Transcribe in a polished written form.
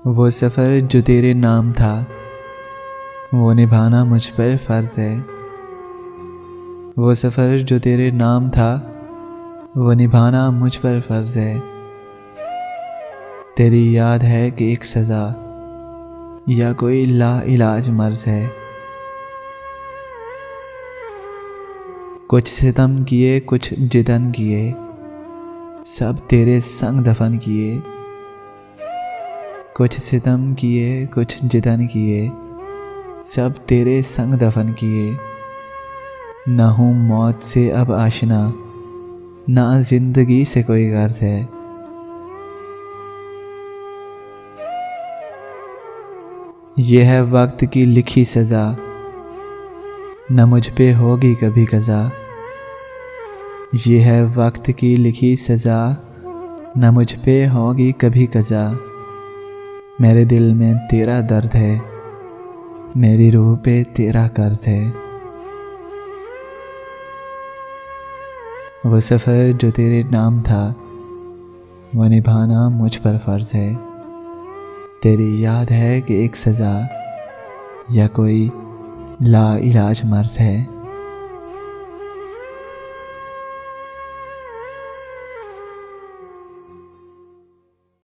वो सफ़र जो तेरे नाम था, वो निभाना मुझ पर फ़र्ज़ है। वो सफ़र जो तेरे नाम था, वो निभाना मुझ पर फ़र्ज़ है। तेरी याद है कि एक सज़ा या कोई लाइलाज मर्ज़ है। कुछ सितम किए कुछ जितन किए, सब तेरे संग दफन किए। कुछ सितम किए कुछ जितन किए, सब तेरे संग दफन किए। ना हूँ मौत से अब आशना, ना जिंदगी से कोई गर्ज है। ये है वक्त की लिखी सज़ा, न मुझ पे होगी कभी कज़ा। ये है वक्त की लिखी सज़ा, न मुझ पे होगी कभी कज़ा। मेरे दिल में तेरा दर्द है, मेरी रूह पे तेरा कर्ज है। वो सफ़र जो तेरे नाम था, वो निभाना मुझ पर फ़र्ज़ है। तेरी याद है कि एक सज़ा या कोई लाइलाज मर्ज़ है।